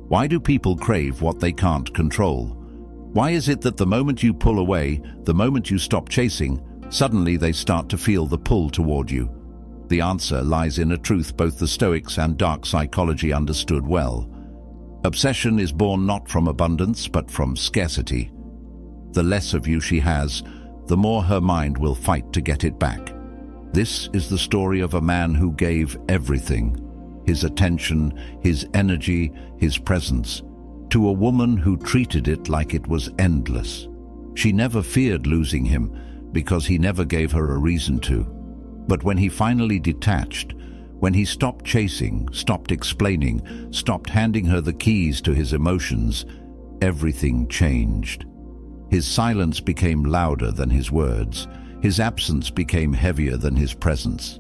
Why do people crave what they can't control? Why is it that the moment you pull away, the moment you stop chasing, suddenly they start to feel the pull toward you? The answer lies in a truth both the Stoics and dark psychology understood well. Obsession is born not from abundance, but from scarcity. The less of you she has, the more her mind will fight to get it back. This is the story of a man who gave everything, his attention, his energy, his presence, to a woman who treated it like it was endless. She never feared losing him because he never gave her a reason to. But when he finally detached, when he stopped chasing, stopped explaining, stopped handing her the keys to his emotions, everything changed. His silence became louder than his words. His absence became heavier than his presence.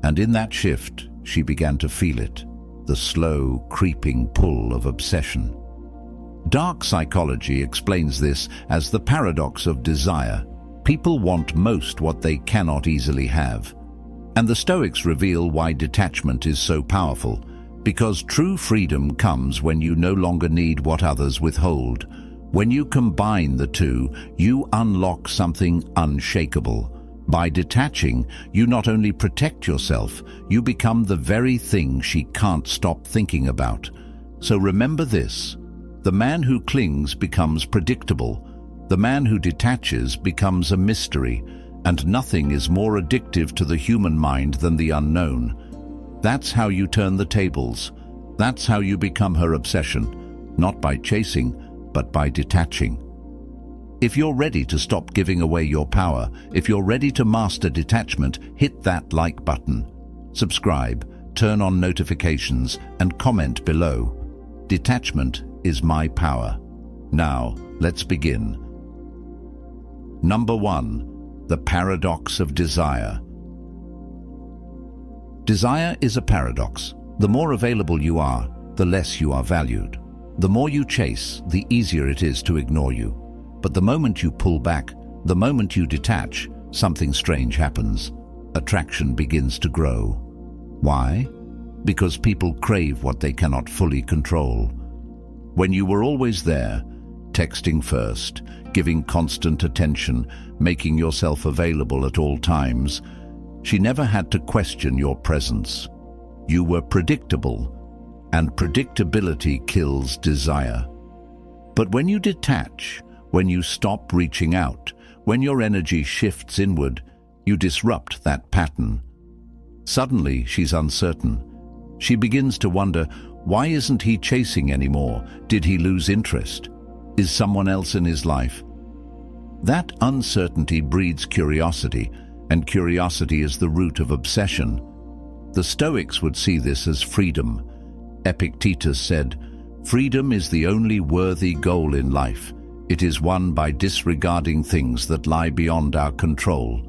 And in that shift, she began to feel it, the slow, creeping pull of obsession. Dark psychology explains this as the paradox of desire. People want most what they cannot easily have. And the Stoics reveal why detachment is so powerful, because true freedom comes when you no longer need what others withhold. When you combine the two, you unlock something unshakable. By detaching, you not only protect yourself, you become the very thing she can't stop thinking about. So remember this: the man who clings becomes predictable. The man who detaches becomes a mystery, and nothing is more addictive to the human mind than the unknown. That's how you turn the tables. That's how you become her obsession, not by chasing, but by detaching. If you're ready to stop giving away your power, if you're ready to master detachment, hit that like button. Subscribe, turn on notifications, and comment below. Detachment is my power. Now, let's begin. Number 1. The paradox of desire. Desire is a paradox. The more available you are, the less you are valued. The more you chase, the easier it is to ignore you. But the moment you pull back, the moment you detach, something strange happens. Attraction begins to grow. Why? Because people crave what they cannot fully control. When you were always there, texting first, giving constant attention, making yourself available at all times, she never had to question your presence. You were predictable, and predictability kills desire. But when you detach, when you stop reaching out, when your energy shifts inward, you disrupt that pattern. Suddenly, she's uncertain. She begins to wonder, why isn't he chasing anymore? Did he lose interest? Is someone else in his life? That uncertainty breeds curiosity, and curiosity is the root of obsession. The Stoics would see this as freedom. Epictetus said, "Freedom is the only worthy goal in life. It is won by disregarding things that lie beyond our control."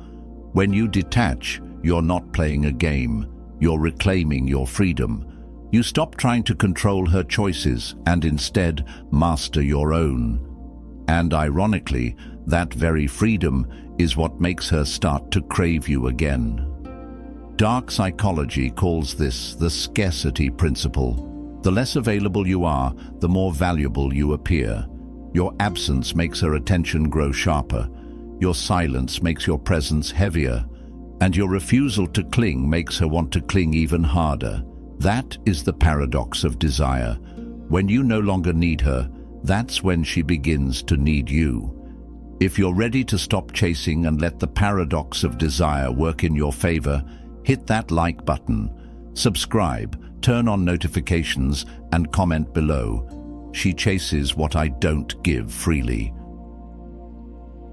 When you detach, you're not playing a game. You're reclaiming your freedom. You stop trying to control her choices and instead master your own. And ironically, that very freedom is what makes her start to crave you again. Dark psychology calls this the scarcity principle. The less available you are, the more valuable you appear. Your absence makes her attention grow sharper. Your silence makes your presence heavier. And your refusal to cling makes her want to cling even harder. That is the paradox of desire. When you no longer need her, that's when she begins to need you. If you're ready to stop chasing and let the paradox of desire work in your favor, hit that like button, subscribe, turn on notifications, and comment below. She chases what I don't give freely.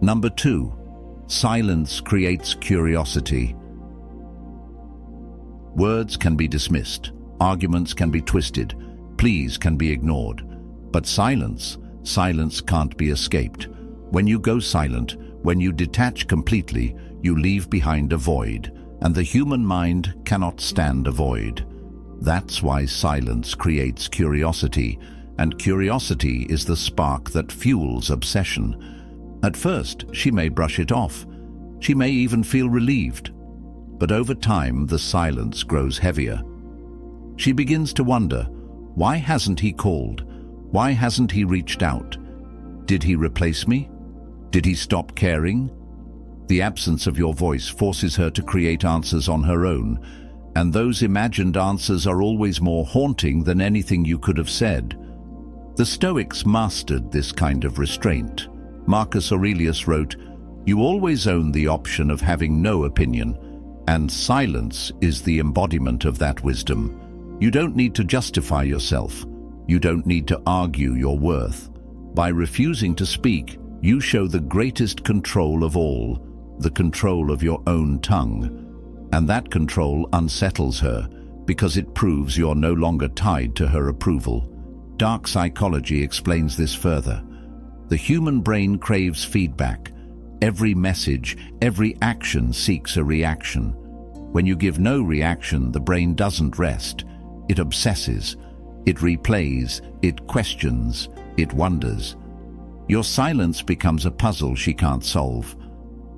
Number 2. Silence creates curiosity. Words can be dismissed, arguments can be twisted, pleas can be ignored. But silence can't be escaped. When you go silent, when you detach completely, you leave behind a void, and the human mind cannot stand a void. That's why silence creates curiosity, and curiosity is the spark that fuels obsession. At first, she may brush it off. She may even feel relieved. But over time, the silence grows heavier. She begins to wonder, why hasn't he called? Why hasn't he reached out? Did he replace me? Did he stop caring? The absence of your voice forces her to create answers on her own, and those imagined answers are always more haunting than anything you could have said. The Stoics mastered this kind of restraint. Marcus Aurelius wrote, "You always own the option of having no opinion, and silence is the embodiment of that wisdom. You don't need to justify yourself. You don't need to argue your worth. By refusing to speak, you show the greatest control of all, the control of your own tongue. And that control unsettles her, because it proves you're no longer tied to her approval." Dark psychology explains this further. The human brain craves feedback. Every message, every action seeks a reaction. When you give no reaction, the brain doesn't rest. It obsesses, it replays, it questions, it wonders. Your silence becomes a puzzle she can't solve.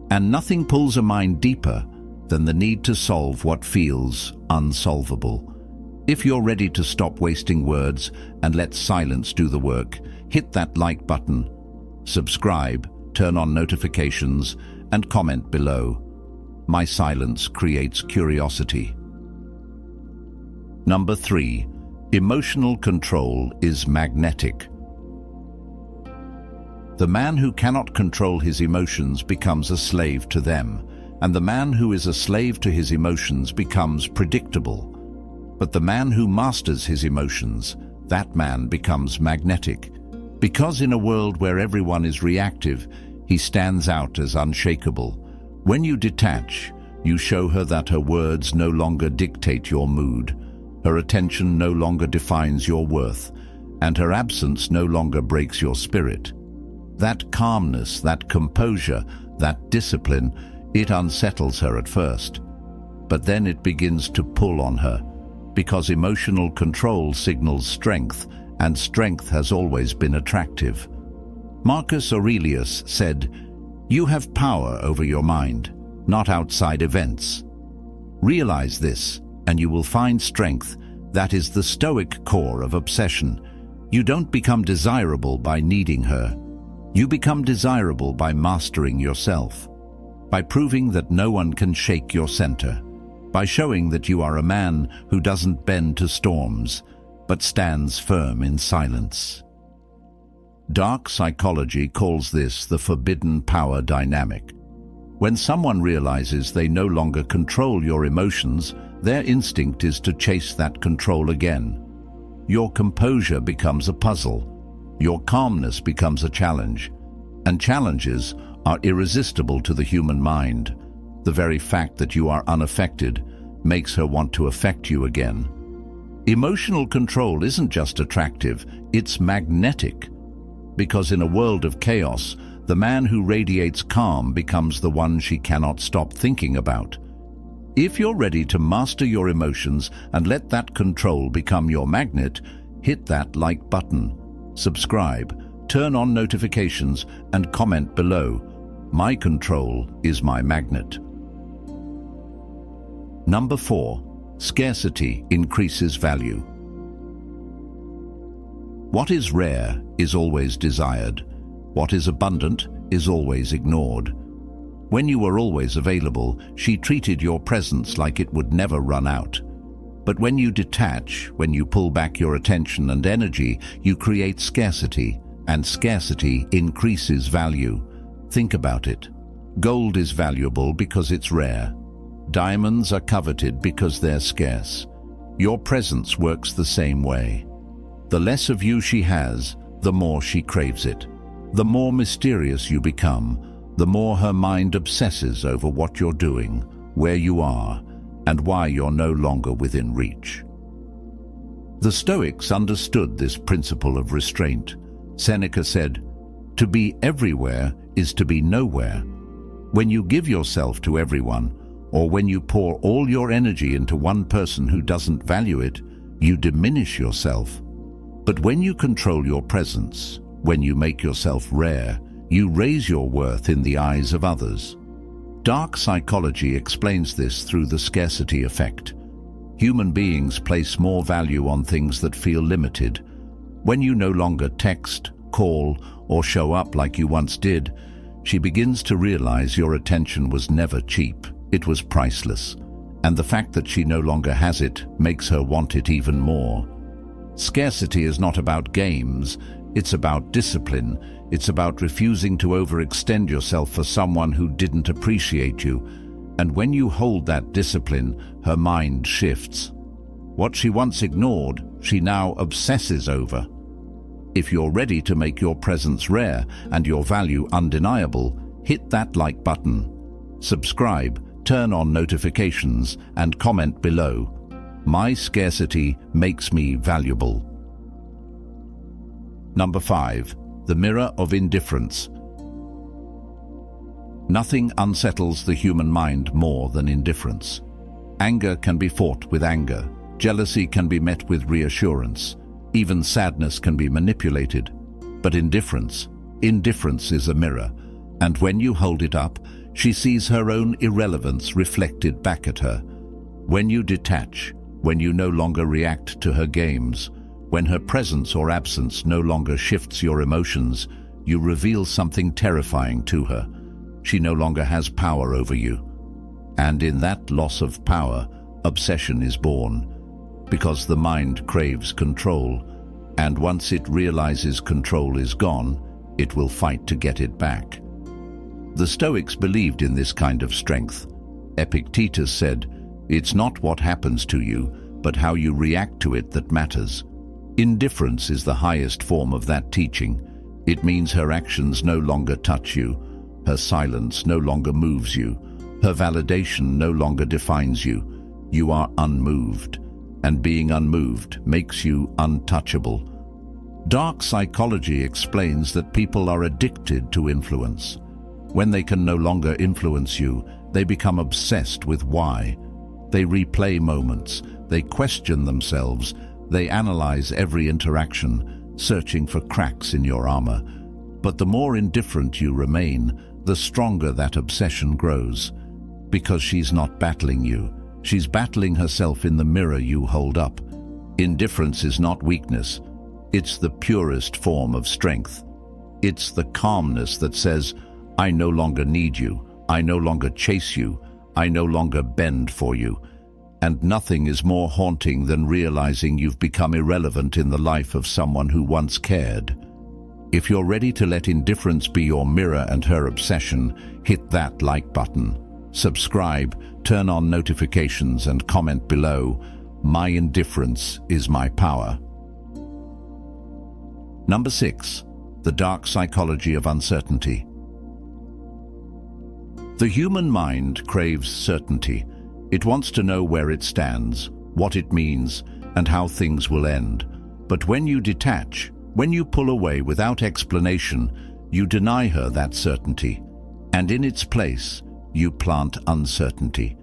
And nothing pulls a mind deeper than the need to solve what feels unsolvable. If you're ready to stop wasting words and let silence do the work, hit that like button, subscribe, turn on notifications, and comment below. My silence creates curiosity. Number 3. Emotional control is magnetic. The man who cannot control his emotions becomes a slave to them, and the man who is a slave to his emotions becomes predictable. But the man who masters his emotions, that man becomes magnetic. Because in a world where everyone is reactive, he stands out as unshakable. When you detach, you show her that her words no longer dictate your mood, her attention no longer defines your worth, and her absence no longer breaks your spirit. That calmness, that composure, that discipline, it unsettles her at first. But then it begins to pull on her, because emotional control signals strength, and strength has always been attractive. Marcus Aurelius said, "You have power over your mind, not outside events." Realize this, and you will find strength. That is the Stoic core of obsession. You don't become desirable by needing her. You become desirable by mastering yourself, by proving that no one can shake your center, by showing that you are a man who doesn't bend to storms, but stands firm in silence. Dark psychology calls this the forbidden power dynamic. When someone realizes they no longer control your emotions, their instinct is to chase that control again. Your composure becomes a puzzle. Your calmness becomes a challenge. And challenges are irresistible to the human mind. The very fact that you are unaffected makes her want to affect you again. Emotional control isn't just attractive, it's magnetic. Because in a world of chaos, the man who radiates calm becomes the one she cannot stop thinking about. If you're ready to master your emotions and let that control become your magnet, hit that like button, subscribe, turn on notifications, and comment below. My control is my magnet. Number 4. Scarcity increases value. What is rare is always desired. What is abundant is always ignored. When you were always available, she treated your presence like it would never run out. But when you detach, when you pull back your attention and energy, you create scarcity, and scarcity increases value. Think about it. Gold is valuable because it's rare. Diamonds are coveted because they're scarce. Your presence works the same way. The less of you she has, the more she craves it. The more mysterious you become, the more her mind obsesses over what you're doing, where you are, and why you're no longer within reach. The Stoics understood this principle of restraint. Seneca said, "To be everywhere is to be nowhere." When you give yourself to everyone, or when you pour all your energy into one person who doesn't value it, you diminish yourself. But when you control your presence, when you make yourself rare, you raise your worth in the eyes of others. Dark psychology explains this through the scarcity effect. Human beings place more value on things that feel limited. When you no longer text, call, or show up like you once did, she begins to realize your attention was never cheap. It was priceless. And the fact that she no longer has it makes her want it even more. Scarcity is not about games, it's about discipline. It's about refusing to overextend yourself for someone who didn't appreciate you. And when you hold that discipline, her mind shifts. What she once ignored, she now obsesses over. If you're ready to make your presence rare and your value undeniable, hit that like button. Subscribe, turn on notifications, and comment below. My scarcity makes me valuable. Number 5. The mirror of indifference. Nothing unsettles the human mind more than indifference. Anger can be fought with anger. Jealousy can be met with reassurance. Even sadness can be manipulated. But indifference is a mirror. And when you hold it up, she sees her own irrelevance reflected back at her. When you detach, when you no longer react to her games, when her presence or absence no longer shifts your emotions, you reveal something terrifying to her. She no longer has power over you. And in that loss of power, obsession is born. Because the mind craves control, and once it realizes control is gone, it will fight to get it back. The Stoics believed in this kind of strength. Epictetus said, "It's not what happens to you, but how you react to it that matters." Indifference is the highest form of that teaching. It means her actions no longer touch you, her silence no longer moves you, her validation no longer defines you. You are unmoved, and being unmoved makes you untouchable. Dark psychology explains that people are addicted to influence. When they can no longer influence you, they become obsessed with why. They replay moments, they question themselves, they analyze every interaction, searching for cracks in your armor. But the more indifferent you remain, the stronger that obsession grows. Because she's not battling you, she's battling herself in the mirror you hold up. Indifference is not weakness, it's the purest form of strength. It's the calmness that says, I no longer need you, I no longer chase you, I no longer bend for you. And nothing is more haunting than realizing you've become irrelevant in the life of someone who once cared. If you're ready to let indifference be your mirror and her obsession, hit that like button. Subscribe, turn on notifications, and comment below. My indifference is my power. Number 6. The dark psychology of uncertainty. The human mind craves certainty. It wants to know where it stands, what it means, and how things will end. But when you detach, when you pull away without explanation, you deny her that certainty. And in its place, you plant uncertainty,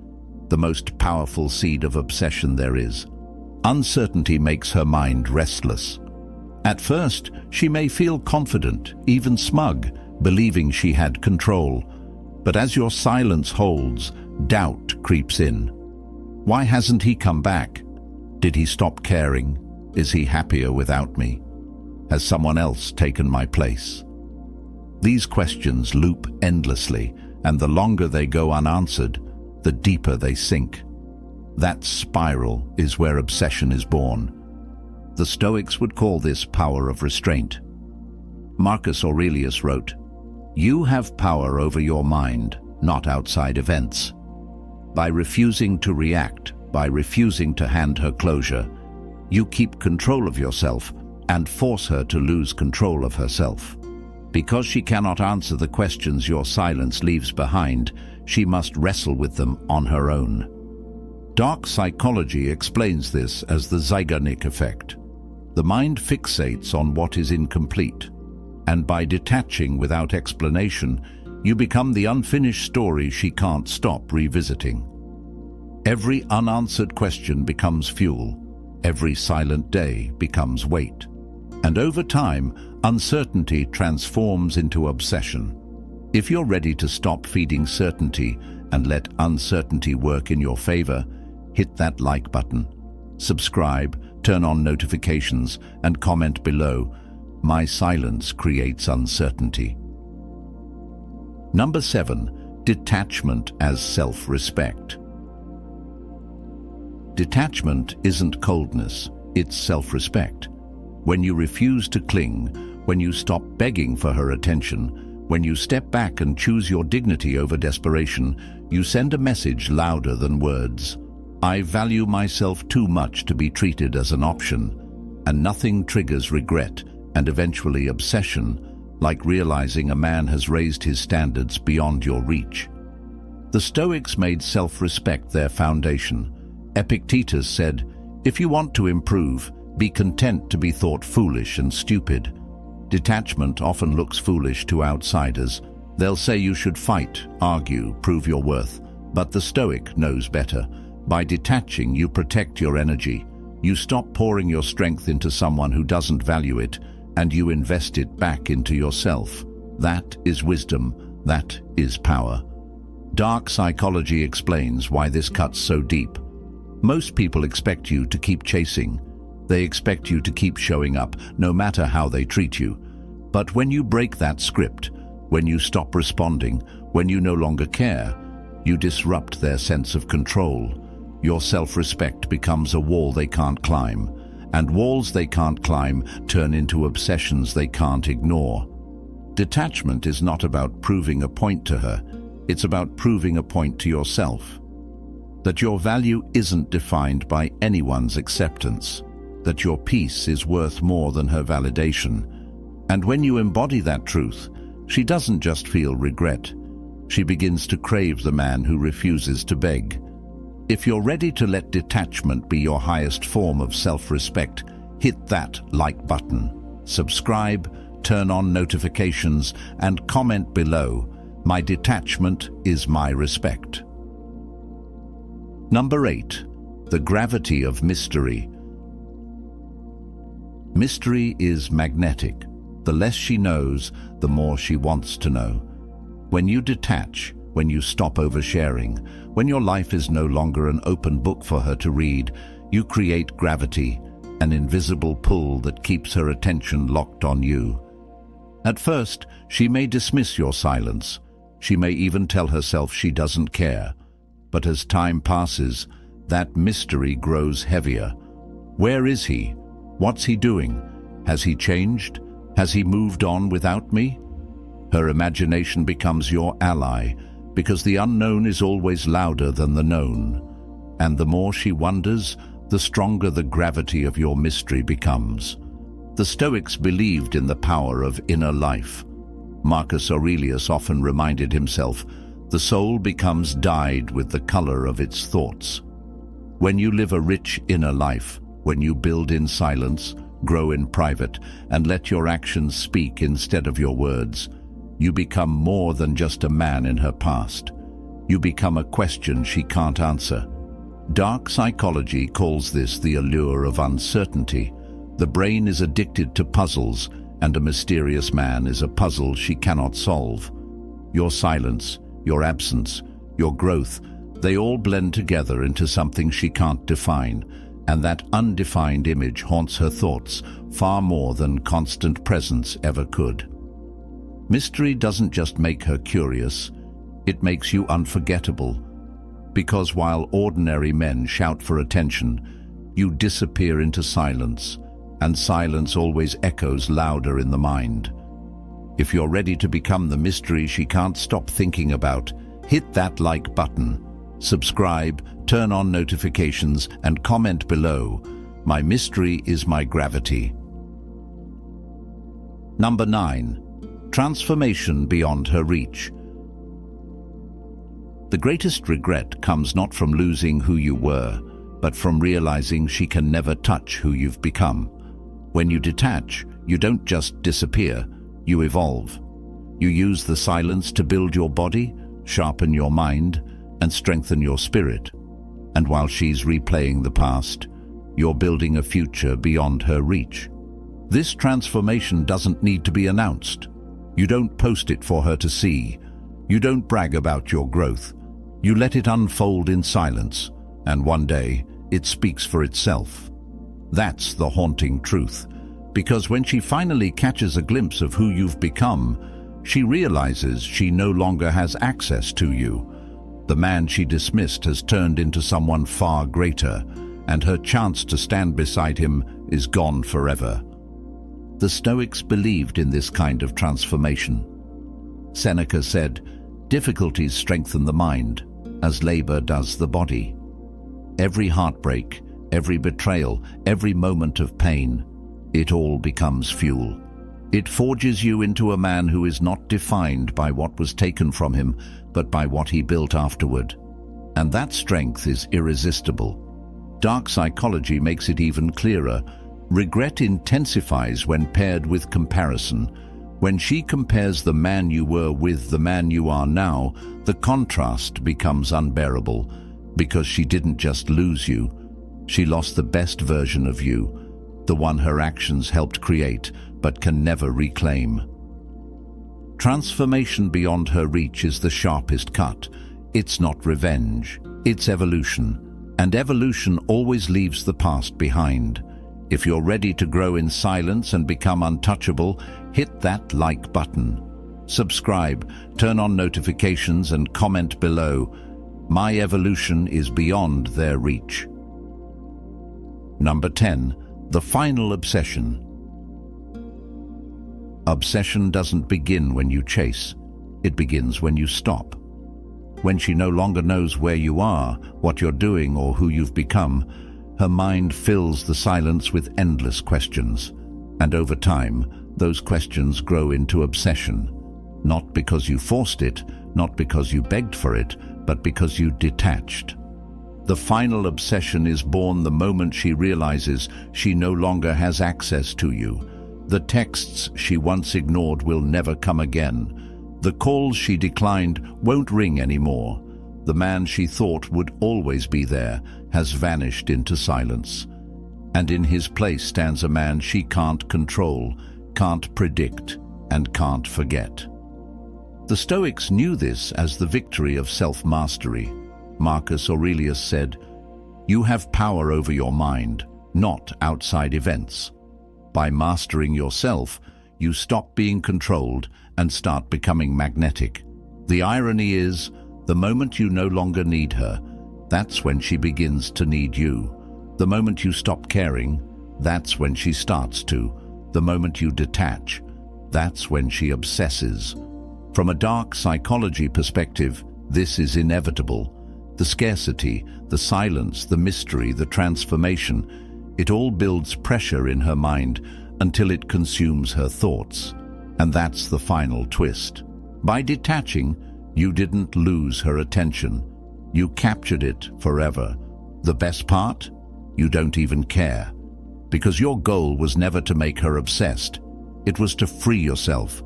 the most powerful seed of obsession there is. Uncertainty makes her mind restless. At first, she may feel confident, even smug, believing she had control. But as your silence holds, doubt creeps in. Why hasn't he come back? Did he stop caring? Is he happier without me? Has someone else taken my place? These questions loop endlessly, and the longer they go unanswered, the deeper they sink. That spiral is where obsession is born. The Stoics would call this power of restraint. Marcus Aurelius wrote, "You have power over your mind, not outside events." By refusing to react, by refusing to hand her closure, you keep control of yourself and force her to lose control of herself. Because she cannot answer the questions your silence leaves behind, she must wrestle with them on her own. Dark psychology explains this as the Zeigarnik effect. The mind fixates on what is incomplete, and by detaching without explanation, you become the unfinished story she can't stop revisiting. Every unanswered question becomes fuel. Every silent day becomes weight. And over time, uncertainty transforms into obsession. If you're ready to stop feeding certainty and let uncertainty work in your favor, hit that like button. Subscribe, turn on notifications, and comment below. My silence creates uncertainty. Number 7. Detachment as self-respect. Detachment isn't coldness, it's self-respect. When you refuse to cling, when you stop begging for her attention, when you step back and choose your dignity over desperation, you send a message louder than words. I value myself too much to be treated as an option, and nothing triggers regret and eventually obsession like realizing a man has raised his standards beyond your reach. The Stoics made self-respect their foundation. Epictetus said, "If you want to improve, be content to be thought foolish and stupid." Detachment often looks foolish to outsiders. They'll say you should fight, argue, prove your worth. But the Stoic knows better. By detaching, you protect your energy. You stop pouring your strength into someone who doesn't value it, and you invest it back into yourself. That is wisdom. That is power. Dark psychology explains why this cuts so deep. Most people expect you to keep chasing. They expect you to keep showing up, no matter how they treat you. But when you break that script, when you stop responding, when you no longer care, you disrupt their sense of control. Your self-respect becomes a wall they can't climb. And walls they can't climb turn into obsessions they can't ignore. Detachment is not about proving a point to her. It's about proving a point to yourself. That your value isn't defined by anyone's acceptance. That your peace is worth more than her validation. And when you embody that truth, she doesn't just feel regret. She begins to crave the man who refuses to beg. If you're ready to let detachment be your highest form of self-respect, hit that like button. Subscribe, turn on notifications, and comment below. My detachment is my respect. Number 8. The gravity of mystery. Mystery is magnetic. The less she knows, the more she wants to know. When you detach, when you stop oversharing, when your life is no longer an open book for her to read, you create gravity, an invisible pull that keeps her attention locked on you. At first, she may dismiss your silence. She may even tell herself she doesn't care. But as time passes, that mystery grows heavier. Where is he? What's he doing? Has he changed? Has he moved on without me? Her imagination becomes your ally, because the unknown is always louder than the known. And the more she wonders, the stronger the gravity of your mystery becomes. The Stoics believed in the power of inner life. Marcus Aurelius often reminded himself, the soul becomes dyed with the color of its thoughts. When you live a rich inner life, when you build in silence, grow in private, and let your actions speak instead of your words, you become more than just a man in her past. You become a question she can't answer. Dark psychology calls this the allure of uncertainty. The brain is addicted to puzzles, and a mysterious man is a puzzle she cannot solve. Your silence, your absence, your growth, they all blend together into something she can't define, and that undefined image haunts her thoughts far more than constant presence ever could. Mystery doesn't just make her curious, it makes you unforgettable. Because while ordinary men shout for attention, you disappear into silence, and silence always echoes louder in the mind. If you're ready to become the mystery she can't stop thinking about, hit that like button, subscribe, turn on notifications, and comment below. My mystery is my gravity. Number 9. Transformation beyond her reach. The greatest regret comes not from losing who you were, but from realizing she can never touch who you've become. When you detach, you don't just disappear, you evolve. You use the silence to build your body, sharpen your mind, and strengthen your spirit. And while she's replaying the past, you're building a future beyond her reach. This transformation doesn't need to be announced. You don't post it for her to see. You don't brag about your growth. You let it unfold in silence, and one day it speaks for itself. That's the haunting truth, because when she finally catches a glimpse of who you've become, she realizes she no longer has access to you. The man she dismissed has turned into someone far greater, and her chance to stand beside him is gone forever. The Stoics believed in this kind of transformation. Seneca said, "Difficulties strengthen the mind, as labor does the body." Every heartbreak, every betrayal, every moment of pain, it all becomes fuel. It forges you into a man who is not defined by what was taken from him, but by what he built afterward. And that strength is irresistible. Dark psychology makes it even clearer. Regret intensifies when paired with comparison. When she compares the man you were with the man you are now, the contrast becomes unbearable, because she didn't just lose you, she lost the best version of you, the one her actions helped create but can never reclaim. Transformation beyond her reach is the sharpest cut. It's not revenge, it's evolution, and evolution always leaves the past behind. If you're ready to grow in silence and become untouchable, hit that like button. Subscribe, turn on notifications, and comment below. My evolution is beyond their reach. Number 10. The final obsession. Obsession doesn't begin when you chase. It begins when you stop. When she no longer knows where you are, what you're doing, or who you've become, her mind fills the silence with endless questions. And over time, those questions grow into obsession. Not because you forced it, not because you begged for it, but because you detached. The final obsession is born the moment she realizes she no longer has access to you. The texts she once ignored will never come again. The calls she declined won't ring anymore. The man she thought would always be there has vanished into silence. And in his place stands a man she can't control, can't predict, and can't forget. The Stoics knew this as the victory of self-mastery. Marcus Aurelius said, "You have power over your mind, not outside events. By mastering yourself, you stop being controlled and start becoming magnetic." The irony is, the moment you no longer need her, that's when she begins to need you. The moment you stop caring, that's when she starts to. The moment you detach, that's when she obsesses. From a dark psychology perspective, this is inevitable. The scarcity, the silence, the mystery, the transformation, it all builds pressure in her mind until it consumes her thoughts. And that's the final twist. By detaching, you didn't lose her attention. You captured it forever. The best part? You don't even care. Because your goal was never to make her obsessed. It was to free yourself.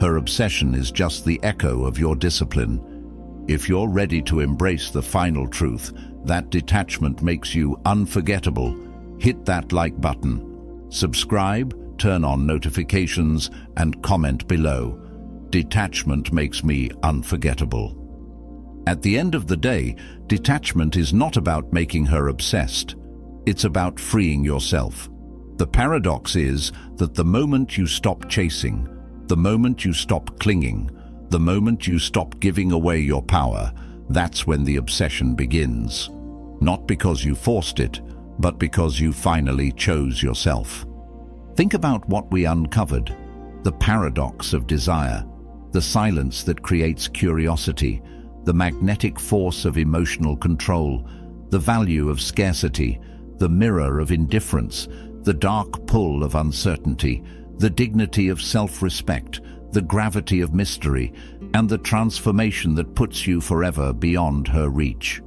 Her obsession is just the echo of your discipline. If you're ready to embrace the final truth, that detachment makes you unforgettable, hit that like button. Subscribe, turn on notifications, and comment below. Detachment makes me unforgettable. At the end of the day, detachment is not about making her obsessed. It's about freeing yourself. The paradox is that the moment you stop chasing, the moment you stop clinging, the moment you stop giving away your power, that's when the obsession begins. Not because you forced it, but because you finally chose yourself. Think about what we uncovered: the paradox of desire, the silence that creates curiosity, the magnetic force of emotional control, the value of scarcity, the mirror of indifference, the dark pull of uncertainty, the dignity of self-respect, the gravity of mystery, and the transformation that puts you forever beyond her reach.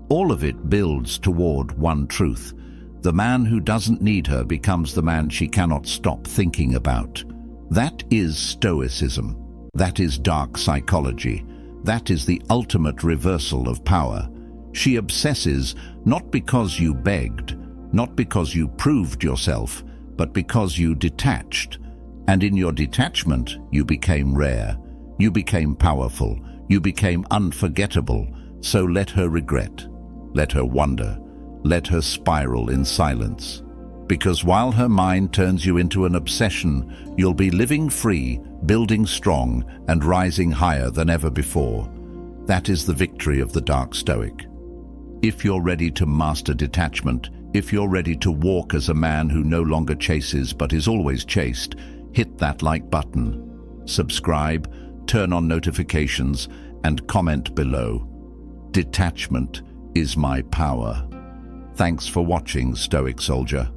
All of it builds toward one truth. The man who doesn't need her becomes the man she cannot stop thinking about. That is Stoicism. That is dark psychology. That is the ultimate reversal of power. She obsesses not because you begged, not because you proved yourself, but because you detached. And in your detachment, you became rare. You became powerful. You became unforgettable. So let her regret. Let her wonder. Let her spiral in silence. Because while her mind turns you into an obsession, you'll be living free, building strong, and rising higher than ever before. That is the victory of the dark Stoic. If you're ready to master detachment, if you're ready to walk as a man who no longer chases but is always chased, hit that like button, subscribe, turn on notifications, and comment below. Detachment is my power. Thanks for watching, Stoic Soldier.